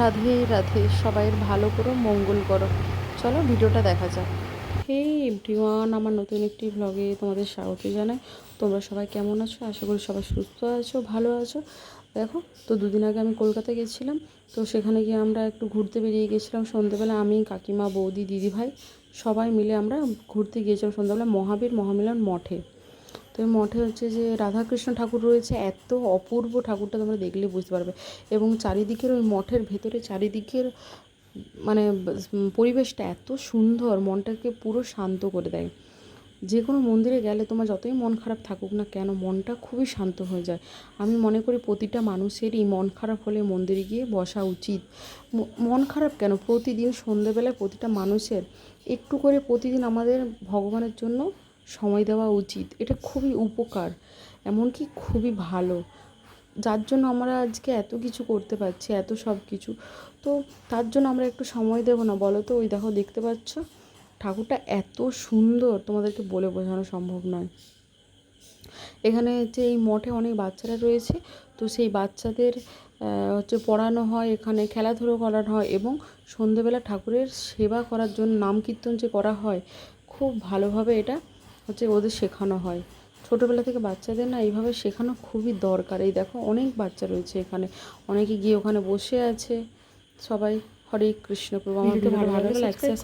রাধে রাধে, সবাইয়ের ভালো করো, মঙ্গল করো। চলো ভিডিওটা দেখা যাক। হেই এভরিওয়ান, আমার নতুন একটি ব্লগে তোমাদের স্বাগত জানাই। তোমরা সবাই কেমন আছো? আশা করি সবাই সুস্থ আছো, ভালো আছো। দেখো, তো দুদিন আগে আমি কলকাতা গেছিলাম। তো সেখানে গিয়ে আমরা একটু ঘুরতে বেরিয়ে গেছিলাম সন্ধ্যেবেলা। আমি, কাকিমা, বৌদি, দিদিভাই সবাই মিলে আমরা ঘুরতে গিয়েছিলাম সন্ধ্যাবেলা মহাবীর মহামিলন মঠে। তো এই মঠে হচ্ছে যে রাধাকৃষ্ণ ঠাকুর রয়েছে, এত অপূর্ব ঠাকুরটা তোমরা দেখলে বুঝতে পারবে। এবং চারিদিকের ওই মঠের ভেতরে চারিদিকের মানে পরিবেশটা এত সুন্দর, মনটাকে পুরো শান্ত করে দেয়। যে কোনো মন্দিরে গেলে তোমার যতই মন খারাপ থাকুক না কেন, মনটা খুবই শান্ত হয়ে যায়। আমি মনে করি প্রতিটা মানুষেরই মন খারাপ হলে মন্দিরে গিয়ে বসা উচিত। মন খারাপ কেন, প্রতিদিন সন্ধেবেলায় প্রতিটা মানুষের একটু করে প্রতিদিন আমাদের ভগবানের জন্য সময় দেওয়া উচিত। এটা খুবই উপকার, এমনকি খুবই ভালো, যার জন্য আমরা আজকে এত কিছু করতে পারছি, এত সব কিছু। তো তার জন্য আমরা একটু সময় দেবো না বলো তো? ওই দেখো, দেখতে পাচ্ছ ঠাকুরটা এত সুন্দর, তোমাদেরকে বলে বোঝানো সম্ভব নয়। এখানে হচ্ছে এই মঠে অনেক বাচ্চারা রয়েছে, তো সেই বাচ্চাদের হচ্ছে পড়ানো হয়, এখানে খেলাধুলো করানো হয় এবং সন্ধেবেলা ঠাকুরের সেবা করার জন্য নাম কীর্তন যে করা হয়, খুব ভালোভাবে এটা হচ্ছে ওদের শেখানো হয়। ছোটোবেলা থেকে বাচ্চাদের না এইভাবে শেখানো খুবই দরকার। এই দেখো অনেক বাচ্চা রয়েছে এখানে, অনেকে গিয়ে ওখানে বসে আছে। সবাই হরে কৃষ্ণ প্রভু। আমার ভিডিওটা ভালো লাগলে লাইক শেয়ার